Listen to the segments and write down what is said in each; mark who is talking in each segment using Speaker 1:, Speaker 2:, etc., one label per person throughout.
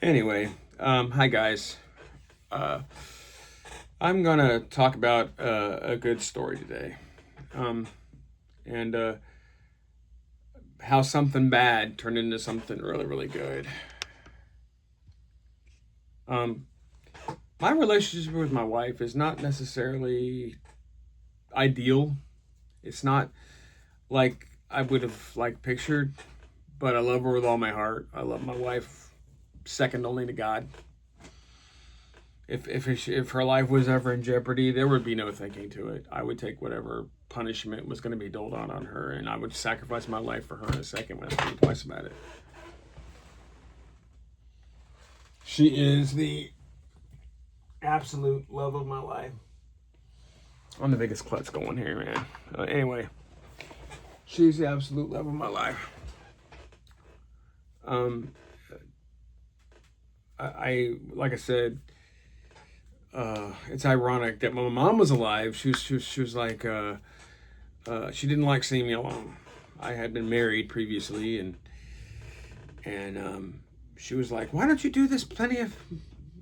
Speaker 1: Anyway, hi guys. Uh, I'm gonna talk about a good story today, um, and how something bad turned into something really, really good. Um, my relationship with my wife is not necessarily ideal. It's not like I would have like pictured, but I love her with all my heart. I love my wife second only to God. If her life was ever in jeopardy, there would be no thinking to it. I would take whatever punishment was going to be doled out on her, and I would sacrifice my life for her in a second when I think twice about it. She is the absolute love of my life. I'm the biggest klutz going here, man. Anyway, she's the absolute love of my life. Um, I like I said, it's ironic that when my mom was alive, she was like, she didn't like seeing me alone. I had been married previously, and she was like, "Why don't you do this? Plenty of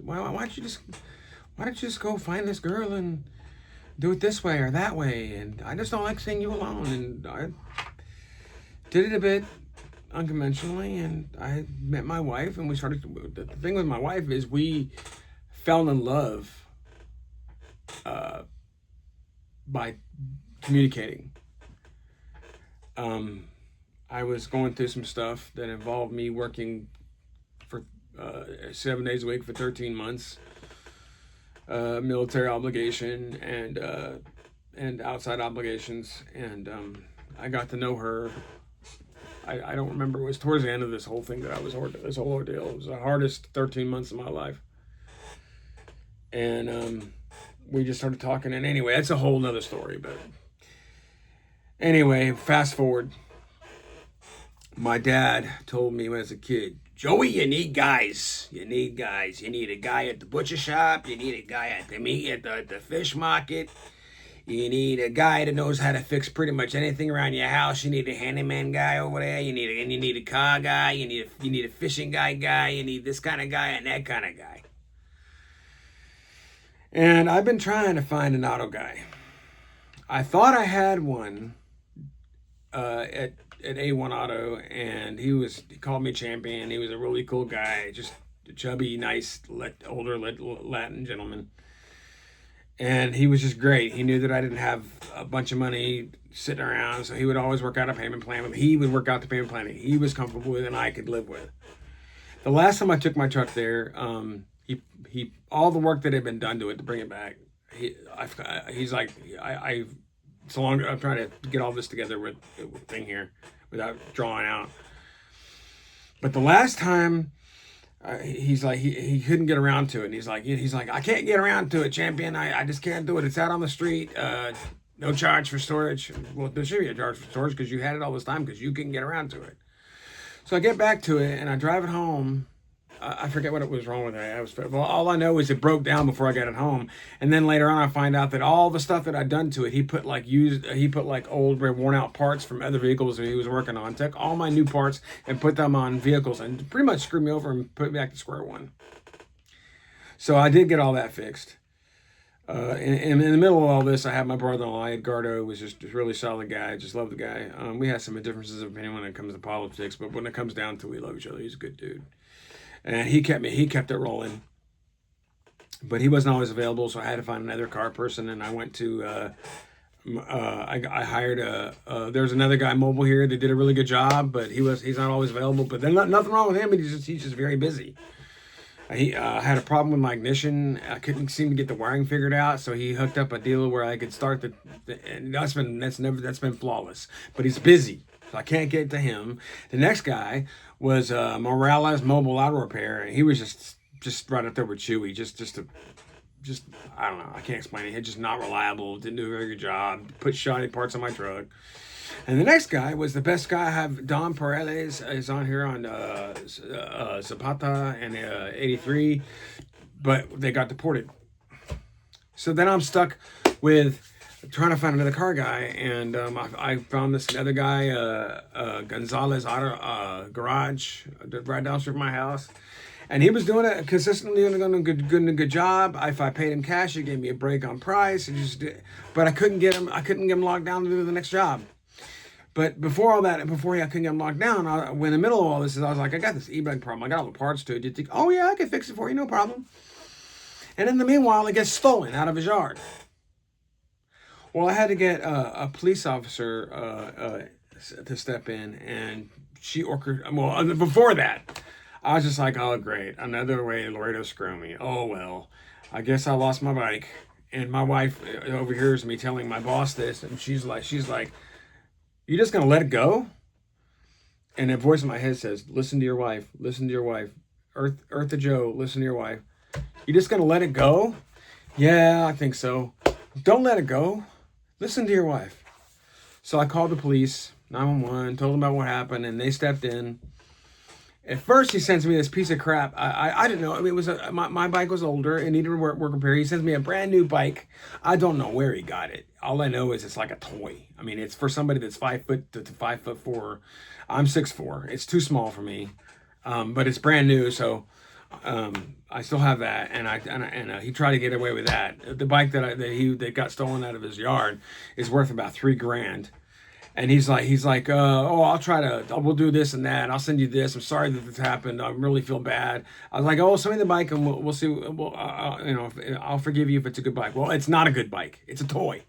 Speaker 1: why don't you just go find this girl and do it this way or that way?" And I just don't like seeing you alone. And I did it a bit unconventionally, and I met my wife, and we started. The thing with my wife is we fell in love uh, by communicating. Um, I was going through some stuff that involved me working for 7 days a week for 13 months, military obligation and outside obligations, and I got to know her. I don't remember. It was towards the end of this whole thing that I was this whole ordeal. It was the hardest 13 months of my life, and we just started talking. And anyway, that's a whole nother story. But anyway, fast forward. My dad told me when I was a kid, Joey, you need guys. You need guys. You need a guy at the butcher shop. You need a guy at the meat at the fish market. You need a guy that knows how to fix pretty much anything around your house. You need a handyman guy over there. You need a car guy. You need a fishing guy. You need this kind of guy and that kind of guy. And I've been trying to find an auto guy. I thought I had one at A1 Auto, and he called me champion. He was a really cool guy, just a chubby, nice, older Latin gentleman. And he was just great. He knew that I didn't have a bunch of money sitting around, so he would always work out a payment plan. He would work out the payment plan he was comfortable with and I could live with. The last time I took my truck there, he all the work that had been done to it to bring it back. He's like, so long. I'm trying to get all this together with thing here without drawing out. But the last time, he's like he couldn't get around to it. And he's like I can't get around to it, champion. I just can't do it. It's out on the street. No charge for storage. Well, there should be a charge for storage because you had it all this time because you couldn't get around to it. So I get back to it and I drive it home. I forget what it was wrong with it. All I know is it broke down before I got it home, and then later on I find out that all the stuff that I'd done to it, he put like old, worn out parts from other vehicles that he was working on. Took all my new parts and put them on vehicles, and pretty much screwed me over and put me back to square one. So I did get all that fixed. In the middle of all this, I had my brother-in-law, Edgardo, was just a really solid guy. I just love the guy. We had some differences of opinion when it comes to politics, but when it comes down to it, we love each other. He's a good dude. And he kept it rolling. But he wasn't always available, so I had to find another car person. And I went to, I hired there's another guy mobile here that did a really good job, but he's not always available. But there's nothing wrong with him. He's just very busy. He had a problem with my ignition. I couldn't seem to get the wiring figured out, so he hooked up a deal where I could start and that's been flawless. But he's busy, so I can't get to him. The next guy was Morales Mobile Auto Repair, and he was just right up there with Chewy. Just I don't know. I can't explain it. He's just not reliable. Didn't do a very good job. Put shoddy parts on my truck. And the next guy was the best guy. I have Don Paredes is on here on Zapata and 83, but they got deported. So then I'm stuck with trying to find another car guy, and I found this other guy, Gonzalez Auto Garage, right down the street from my house. And he was doing it consistently, doing a good job. If I paid him cash, he gave me a break on price. But I couldn't get him. I couldn't get him locked down to do the next job. But before all that, before I couldn't get him locked down, when in the middle of all this, I was like, I got this e-bike problem. I got all the parts to it. You think, oh yeah, I can fix it for you, no problem. And in the meanwhile, it gets stolen out of his yard. Well, I had to get a police officer to step in, and she ordered. Well, before that, I was just like, oh great, another way Laredo screw me. Oh well, I guess I lost my bike. And my wife overhears me telling my boss this, and she's like, you just gonna let it go? And a voice in my head says, listen to your wife, listen to your wife. Eartha Joe, listen to your wife. You just gonna let it go? Yeah, I think so. Don't let it go. Listen to your wife. So I called the police, 911, told them about what happened, and they stepped in. At first, he sends me this piece of crap. I didn't know. I mean, it was my bike was older. It needed work repair. He sends me a brand new bike. I don't know where he got it. All I know is it's like a toy. I mean, it's for somebody that's 5 foot to 5'4". I'm 6'4". It's too small for me, but it's brand new. So I still have that, and he tried to get away with that. The bike that got stolen out of his yard is worth about $3,000. And he's like, we'll do this and that. I'll send you this. I'm sorry that this happened. I really feel bad. I was like, oh, send me the bike and we'll see. I'll forgive you if it's a good bike. Well, it's not a good bike. It's a toy.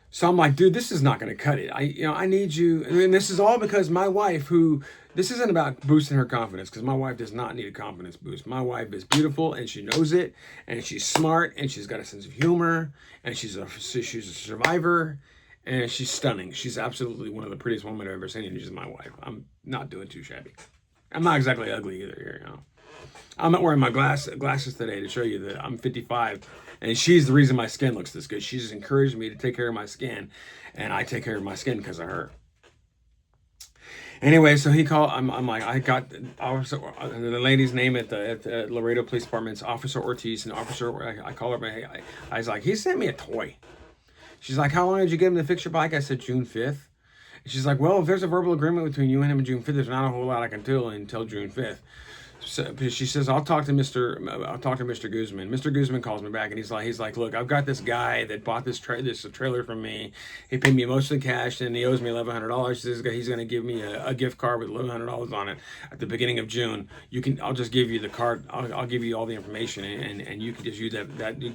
Speaker 1: So I'm like, dude, this is not going to cut it. I need you. And this is all because my wife, this isn't about boosting her confidence, because my wife does not need a confidence boost. My wife is beautiful, and she knows it, and she's smart, and she's got a sense of humor, and she's a survivor. And she's stunning. She's absolutely one of the prettiest women I've ever seen, and she's my wife. I'm not doing too shabby. I'm not exactly ugly either here, I'm not wearing my glasses today to show you that I'm 55, and she's the reason my skin looks this good. She's just encouraged me to take care of my skin, and I take care of my skin because of her. Anyway, so he called. I'm like, I got the lady's name at the Laredo Police Department's Officer Ortiz, and I call her. I was like, he sent me a toy. She's like, how long did you get him to fix your bike? I said, June 5th. She's like, well, if there's a verbal agreement between you and him on June 5th, there's not a whole lot I can do until June 5th. So she says, I'll talk to Mr. Guzman. Mr. Guzman calls me back, and he's like, look, I've got this guy that bought this trailer from me. He paid me most of the cash, and he owes me $1,100. He's going to give me a gift card with $1,100 on it at the beginning of June. I'll just give you the card. I'll give you all the information, and you can just use that.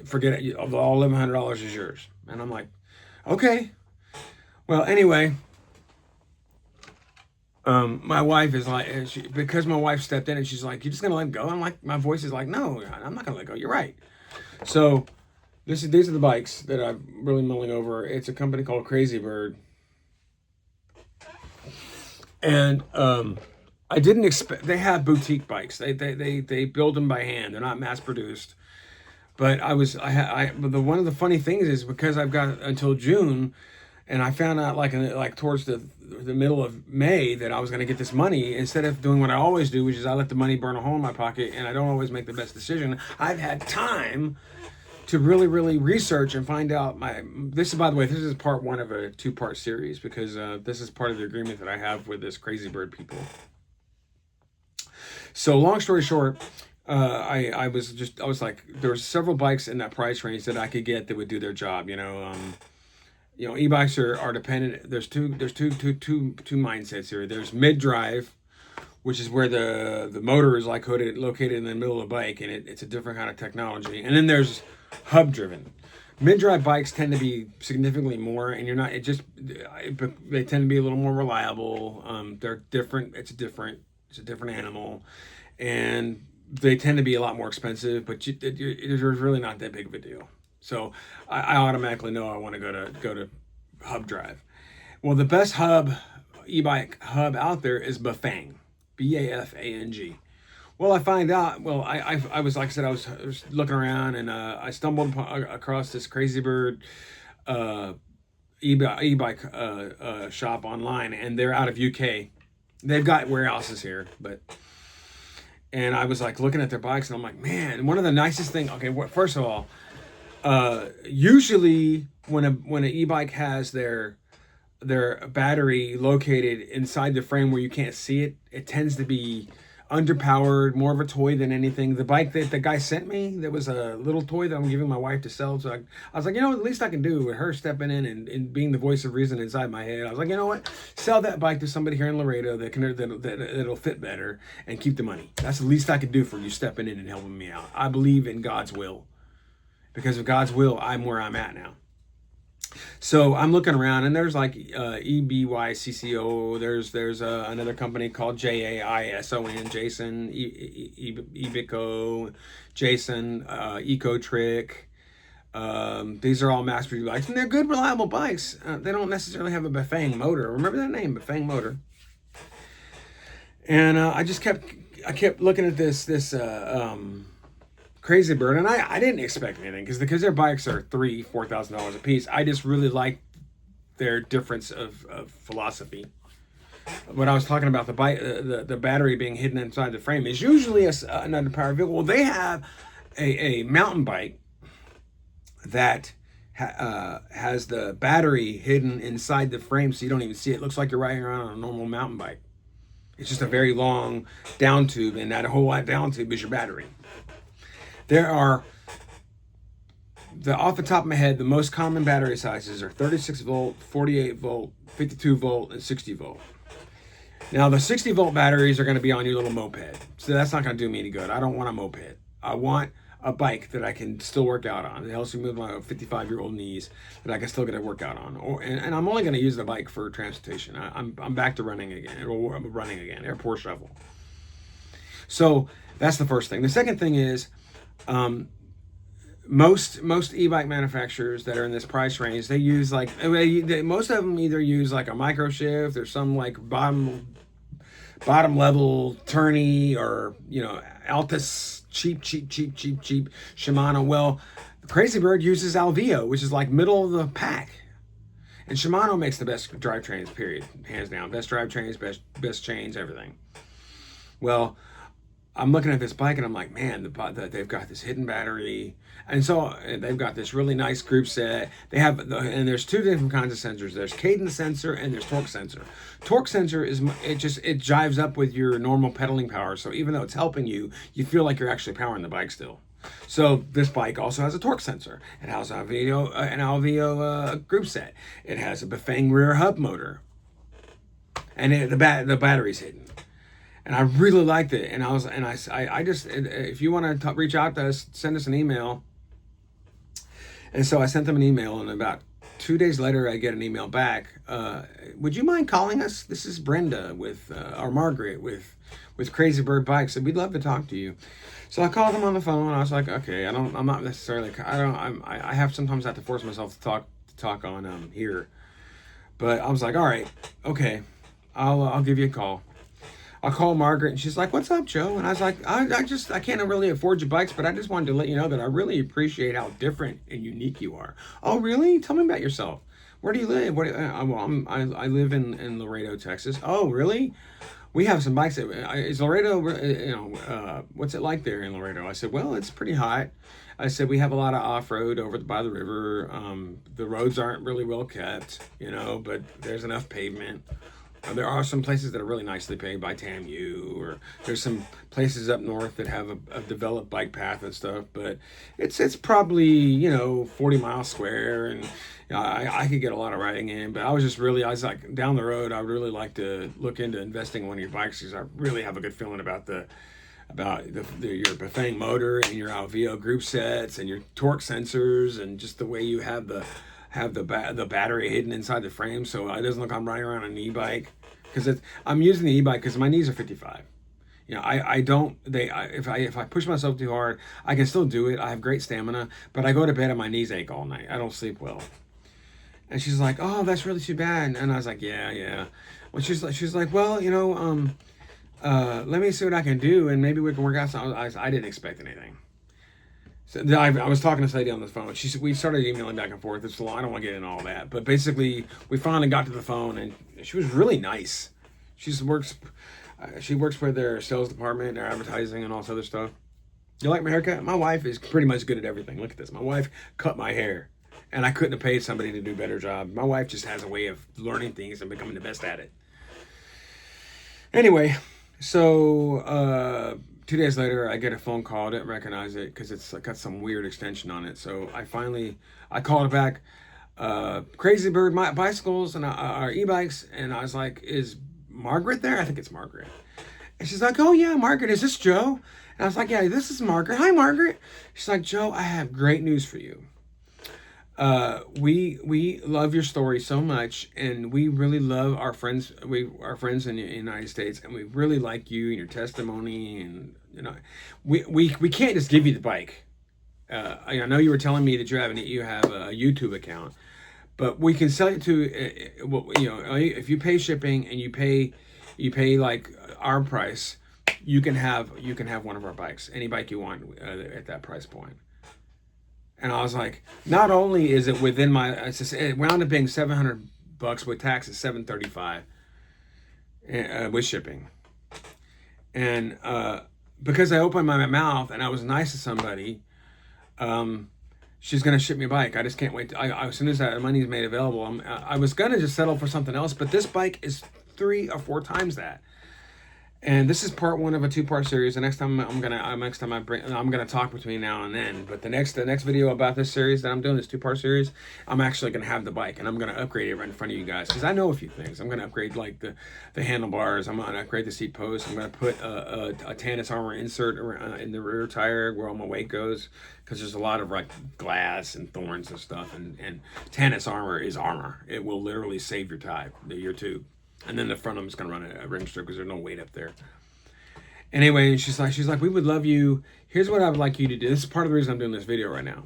Speaker 1: Forget it. All $1,100 is yours. And I'm like, okay. Well, anyway. My wife is like, because my wife stepped in and she's like, you just gonna let go? I'm like, my voice is like, no, I'm not gonna let go. You're right. So these are the bikes that I'm really mulling over. It's a company called Crazy Bird. And I didn't expect, they have boutique bikes. They build them by hand. They're not mass produced. But one of the funny things is, because I've got until June, and I found out like towards the middle of May that I was going to get this money, instead of doing what I always do, which is I let the money burn a hole in my pocket, and I don't always make the best decision. I've had time to really, really research and find out this is part one of a 2-part series, because this is part of the agreement that I have with this Crazy Bird people. So long story short, I was like, there were several bikes in that price range that I could get that would do their job, e-bikes are dependent. There's two mindsets here. There's mid-drive, which is where the motor is located in the middle of the bike, and it's a different kind of technology. And then there's hub-driven. Mid-drive bikes tend to be significantly more, and they tend to be a little more reliable. They're different. It's a different animal, and they tend to be a lot more expensive, but it's really not that big of a deal. So I automatically know I want to go to hub drive. Well, the best e-bike hub out there is Bafang, Bafang. Well, I find out. Well, I was, like I said, I was looking around, and I stumbled across this Crazy Bird e-bike shop online, and they're out of UK. They've got warehouses here, and I was like looking at their bikes, and I'm like, man, one of the nicest things. Okay, first of all, Usually when an e-bike has their battery located inside the frame where you can't see it, it tends to be underpowered, more of a toy than anything. The bike that the guy sent me, that was a little toy that I'm giving my wife to sell. So I was like, at least I can do with her stepping in and being the voice of reason inside my head. I was like, you know what? Sell that bike to somebody here in Laredo that'll fit better and keep the money. That's the least I could do for you stepping in and helping me out. I believe in God's will. Because of God's will, I'm where I'm at now. So I'm looking around, and there's like EBYCCO. There's another company called JAISON, Jason, Ebico, Jason, Ecotric. These are all mass-produced bikes, and they're good, reliable bikes. They don't necessarily have a Bafang motor. Remember that name, Bafang motor. And I kept looking at this Crazy Bird, and I didn't expect anything because their bikes are $3,000-$4,000 a piece. I just really like their difference of philosophy. When I was talking about the bike, the battery being hidden inside the frame is usually an underpowered vehicle. Well, they have a mountain bike that has the battery hidden inside the frame, so you don't even see it. It looks like you're riding around on a normal mountain bike. It's just a very long down tube, and that whole down tube is your battery. There are, off the top of my head, the most common battery sizes are 36 volt, 48 volt, 52 volt, and 60 volt. Now, the 60 volt batteries are going to be on your little moped. So that's not going to do me any good. I don't want a moped. I want a bike that I can still work out on. It helps me with my 55-year-old knees that I can still get a workout on. And I'm only going to use the bike for transportation. I'm back to running again. Airport shovel. So that's the first thing. The second thing is, most e-bike manufacturers that are in this price range, they use most of them either use like a microshift or some like bottom level tourney, or Altus cheap Shimano. Well, Crazy Bird uses Alveo, which is like middle of the pack, and Shimano makes the best drivetrains, period, hands down. Best drivetrains, best chains, everything. Well, I'm looking at this bike and I'm like, man, they've got this hidden battery, and so they've got this really nice group set. And there's two different kinds of sensors. There's cadence sensor and there's torque sensor. Torque sensor it jives up with your normal pedaling power. So even though it's helping you, you feel like you're actually powering the bike still. So this bike also has a torque sensor. It has an Alveo group set. It has a Bafang rear hub motor, and the battery's hidden. And I really liked it. And I just, if you want to reach out to us, send us an email. And so I sent them an email, and about 2 days later, I get an email back. Would you mind calling us? This is Brenda or Margaret with Crazy Bird Bikes, and we'd love to talk to you. So I called them on the phone. I was like, okay, I sometimes have to force myself to talk on here. But I was like, all right, okay, I'll give you a call. I call Margaret, and she's like, what's up, Joe? And I was like, I can't really afford your bikes, but I just wanted to let you know that I really appreciate how different and unique you are. Oh, really? Tell me about yourself. Where do you live? I live in Laredo, Texas. Oh, really? We have some bikes. Is Laredo, what's it like there in Laredo? I said, well, it's pretty hot. I said, we have a lot of off-road over by the river. The roads aren't really well kept, but there's enough pavement. There are some places that are really nicely paved by TAMU, or there's some places up north that have a developed bike path and stuff, but it's probably 40 miles square, and I could get a lot of riding in. But I was like, down the road, I would really like to look into investing in one of your bikes, because I really have a good feeling about your Bafang motor and your Alveo group sets and your torque sensors, and just the way you have the battery hidden inside the frame, so it doesn't look like I'm riding around on an e-bike. Because I'm using the e-bike because my knees are 55. If I push myself too hard, I can still do it. I have great stamina, but I go to bed and my knees ache all night. I don't sleep well. And she's like, oh, that's really too bad. And I was like, yeah. Well, she's like, well, let me see what I can do, and maybe we can work out something. I didn't expect anything. So I was talking to this lady on the phone. We started emailing back and forth. It's long. I don't want to get into all that, but basically, we finally got to the phone, and she was really nice. She works for their sales department, their advertising, and all this other stuff. You like my haircut? My wife is pretty much good at everything. Look at this. My wife cut my hair, and I couldn't have paid somebody to do a better job. My wife just has a way of learning things and becoming the best at it. Anyway, so 2 days later, I get a phone call. I didn't recognize it because it's got some weird extension on it. So I called it back. Crazy Bird bicycles and our e-bikes, and I was like, "Is Margaret there?" I think it's Margaret. And she's like, "Oh yeah, Margaret. Is this Joe?" And I was like, "Yeah, this is Margaret. Hi, Margaret." She's like, "Joe, I have great news for you. We love your story so much, and we really love our friends. Our friends in the United States, and we really like you and your testimony. And we can't just give you the bike. I know you were telling me that you have a YouTube account, but we can sell it to if you pay shipping and you pay like our price, you can have one of our bikes, any bike you want at that price point." And I was like, not only is it within it wound up being $700 with tax, is $735 with shipping. And because I opened my mouth and I was nice to somebody, she's gonna ship me a bike. I just can't wait. As soon as that money is made available, I was gonna just settle for something else, but this bike is 3 or 4 times that. And this is part 1 of a 2-part series. The next time I'm gonna talk between now and then. But the next video about this series that I'm doing, this 2-part series, I'm actually gonna have the bike and I'm gonna upgrade it right in front of you guys because I know a few things. I'm gonna upgrade like the handlebars. I'm gonna upgrade the seat post. I'm gonna put a Tannus Armor insert in the rear tire where all my weight goes because there's a lot of like glass and thorns and stuff. And Tannus Armor is armor. It will literally save your tube. And then the front of them is going to run a ring strip because there's no weight up there. Anyway, she's like, "We would love you. Here's what I would like you to do." This is part of the reason I'm doing this video right now.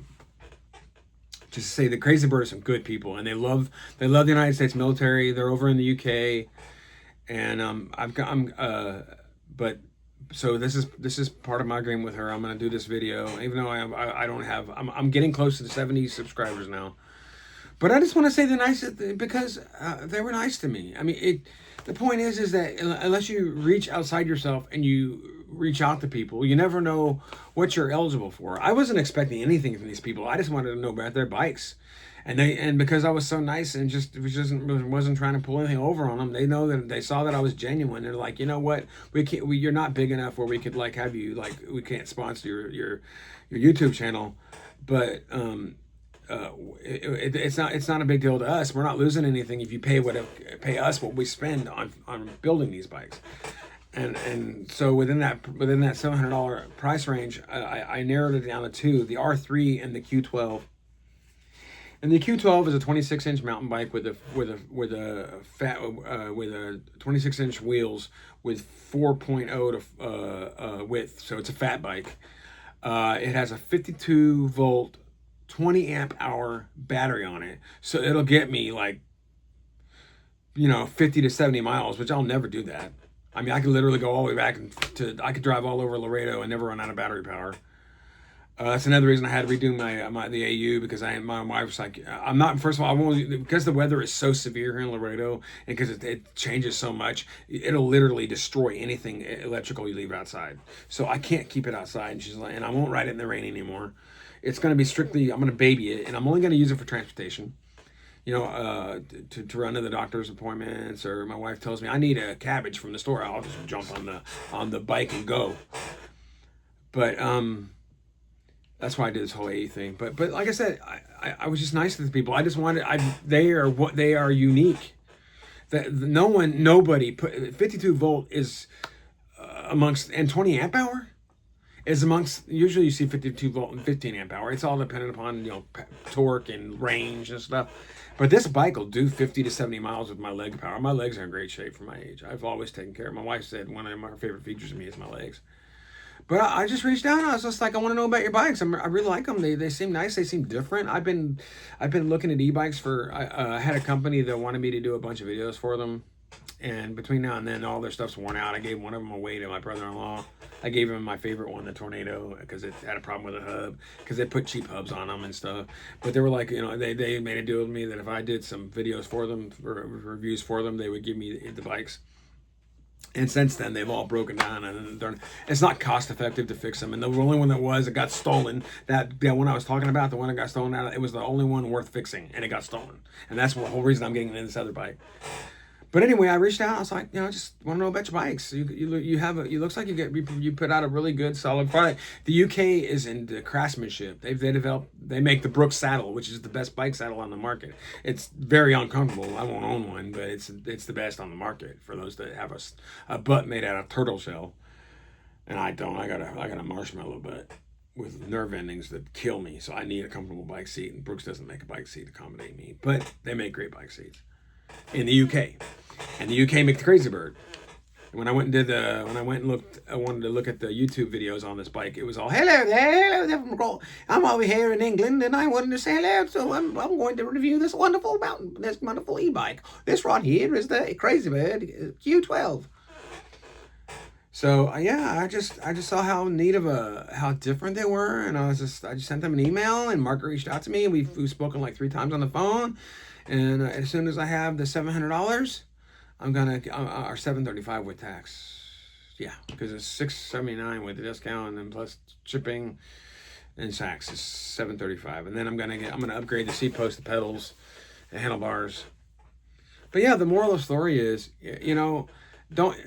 Speaker 1: Just to say the Crazy Bird are some good people, and they love the United States military. They're over in the UK, and so this is part of my agreement with her. I'm going to do this video, even though I don't have. I'm getting close to the 70 subscribers now. But I just want to say they're nice because they were nice to me. I mean, the point is that unless you reach outside yourself and you reach out to people, you never know what you're eligible for. I wasn't expecting anything from these people. I just wanted to know about their bikes, and because I was so nice and wasn't trying to pull anything over on them, they saw that I was genuine. They're like, "You know what? You're not big enough where we could like have you like we can't sponsor your YouTube channel, but." It's not a big deal to us. We're not losing anything if you pay us what we spend on building these bikes, and so within that $700 price range, I narrowed it down to 2: the R3 and the Q12. And the Q12 is a 26-inch mountain bike with a 26-inch wheels with 4.0 to width, so it's a fat bike. It has a 52 volt 20 amp hour battery on it, so it'll get me like 50 to 70 miles, which I'll never do that. I mean, I could literally go all the way back I could drive all over Laredo and never run out of battery power. That's another reason I had to redo the AU because my wife was like, I'm not. First of all, I won't, because the weather is so severe here in Laredo and because it changes so much. It'll literally destroy anything electrical you leave outside. So I can't keep it outside. And she's like, and I won't ride it in the rain anymore. It's going to be strictly, I'm going to baby it, and I'm only going to use it for transportation. To run to the doctor's appointments, or my wife tells me I need a cabbage from the store. I'll just jump on the bike and go. But that's why I did this whole AE thing. But like I said, I was just nice to the people. I just wanted, they are unique. That nobody put 52 volt is amongst, and 20 amp hour is amongst. Usually you see 52 volt and 15 amp hour. It's all dependent upon torque and range and stuff. But this bike will do 50 to 70 miles with my leg power. My legs are in great shape for my age. I've always taken care of. My wife said one of my favorite features of me is my legs. But I just reached out. I was just like, I want to know about your bikes. I really like them. They seem nice. They seem different. I've been looking at e-bikes for. I had a company that wanted me to do a bunch of videos for them, and between now and then, all their stuff's worn out. I gave one of them away to my brother-in-law. I gave him my favorite one, the Tornado, because it had a problem with the hub, because they put cheap hubs on them and stuff. But they were like, they made a deal with me that if I did some videos for them, or reviews for them, they would give me the bikes. And since then, they've all broken down, and it's not cost effective to fix them. And the only one that got stolen, that one I was talking about, the one that got stolen out, it was the only one worth fixing, and it got stolen. And that's the whole reason I'm getting into this other bike. But anyway, I reached out. I was like, I just want to know about your bikes. You looks like you put out a really good, solid product. The UK is into craftsmanship. They make the Brooks saddle, which is the best bike saddle on the market. It's very uncomfortable. I won't own one, but it's the best on the market for those that have a butt made out of turtle shell. And I don't. I got a marshmallow butt with nerve endings that kill me. So I need a comfortable bike seat, and Brooks doesn't make a bike seat to accommodate me, but they make great bike seats in the UK. And the UK make the Crazy Bird. When I went and looked, I wanted to look at the YouTube videos on this bike. It was all, hello there, I'm over here in England, and I wanted to say hello. So I'm going to review this wonderful e-bike. This right here is the Crazy Bird Q12. So yeah, I just saw how neat how different they were, and I just sent them an email, and Mark reached out to me, and we've spoken like 3 times on the phone. And as soon as I have the $700, I'm gonna or $735 with tax. Yeah, because it's $679 with the discount, and then plus shipping and tax is $735. And then I'm gonna upgrade the seat post, the pedals, the handlebars. But yeah, the moral of the story is, don't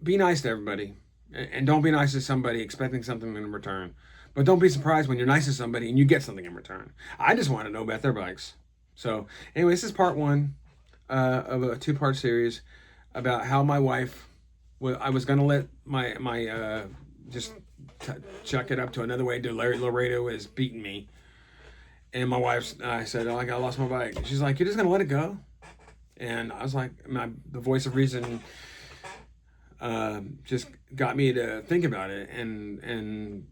Speaker 1: be nice to everybody, and don't be nice to somebody expecting something in return. But don't be surprised when you're nice to somebody and you get something in return. I just want to know about their bikes. So anyway, this is part 1 of a 2-part series about how my wife, I was going to let my just chuck it up to another way. Laredo is beating me. And my wife, I said, I lost my bike. She's like, you're just going to let it go? And I was like, the voice of reason just got me to think about it. And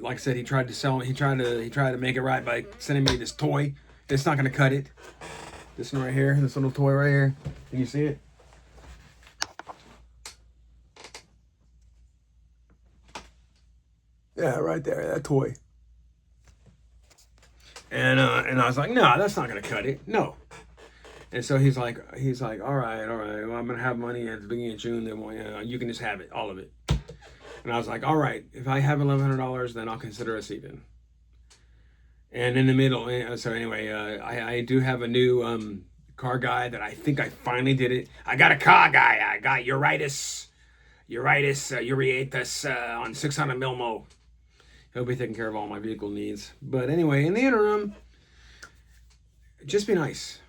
Speaker 1: like I said, he tried to make it right by sending me this toy. It's not going to cut it. This one right here, this little toy right here. Can you see it? Yeah, right there, that toy. And I was like, no, that's not going to cut it. No. And so he's like, all right. Well, I'm going to have money at the beginning of June. Then you can just have it, all of it. And I was like, all right, if I have $1,100, then I'll consider us even. And in the middle, so anyway, I do have a new car guy that I think I finally did it. I got a car guy. I got Uritis on 600 Milmo. He'll be taking care of all my vehicle needs. But anyway, in the interim, just be nice.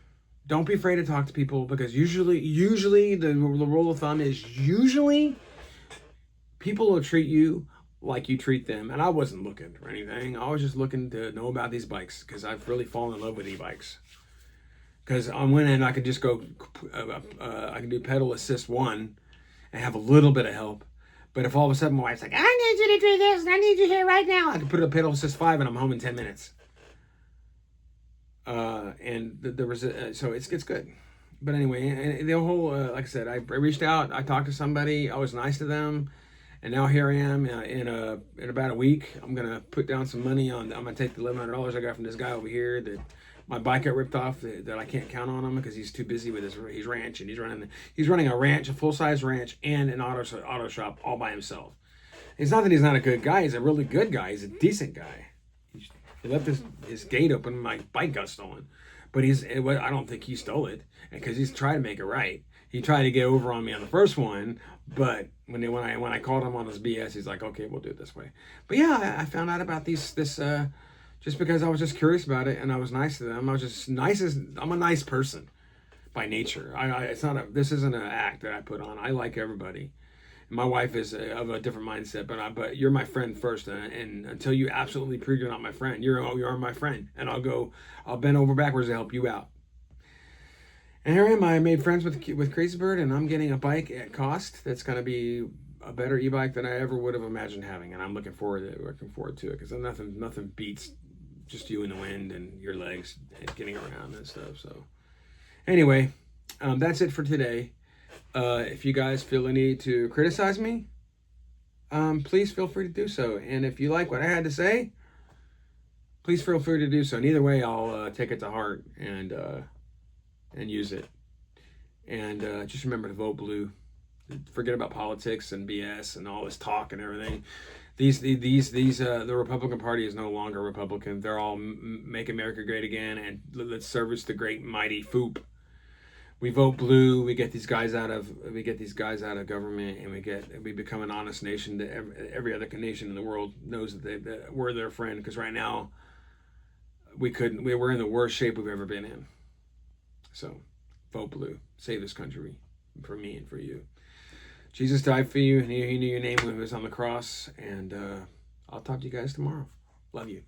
Speaker 1: Don't be afraid to talk to people, because usually the rule of thumb is people will treat you like you treat them. And I wasn't looking for anything. I was just looking to know about these bikes, because I've really fallen in love with e-bikes. Because on one end, I could just go, I can do pedal assist 1 and have a little bit of help. But if all of a sudden my wife's like, I need you to do this, and I need you here right now, I can put a pedal assist 5 and I'm home in 10 minutes. And there was so it's good. But anyway, and the whole, like I said, I reached out, I talked to somebody, I was nice to them. And now here I am in about a week. I'm going to put down some money I'm going to take the $1,100 I got from this guy over here that my bike got ripped off, that I can't count on him because he's too busy with his ranch, and he's running a ranch, a full-size ranch, and an auto shop all by himself. It's not that he's not a good guy. He's a really good guy. He's a decent guy. He left his gate open. My bike got stolen. But I don't think he stole it, because he's trying to make it right. He tried to get over on me on the first one, but when I called him on his BS, he's like, okay, we'll do it this way. But yeah, I found out about this just because I was just curious about it, and I was nice to them. I was just I'm a nice person by nature. This isn't an act that I put on. I like everybody. And my wife is of a different mindset, but you're my friend first, and until you absolutely prove you're not my friend, you're my friend, and I'll bend over backwards to help you out. And here I am. I made friends with Crazy Bird, and I'm getting a bike at cost that's going to be a better e-bike than I ever would have imagined having, and I'm looking forward to it, because nothing beats just you in the wind and your legs and getting around and stuff. So anyway, that's it for today. If you guys feel the need to criticize me, please feel free to do so. And if you like what I had to say, please feel free to do so. And either way, I'll take it to heart and use it. And just remember to vote blue. Forget about politics and BS and all this talk and everything. The Republican Party is no longer Republican. They're all make America great again and let's service the great mighty FOOP. We vote blue. We get these guys out of government, and we become an honest nation that every other nation in the world knows that we're their friend. Because right now, we're in the worst shape we've ever been in. So, vote blue. Save this country for me and for you. Jesus died for you, and he knew your name when he was on the cross. And I'll talk to you guys tomorrow. Love you.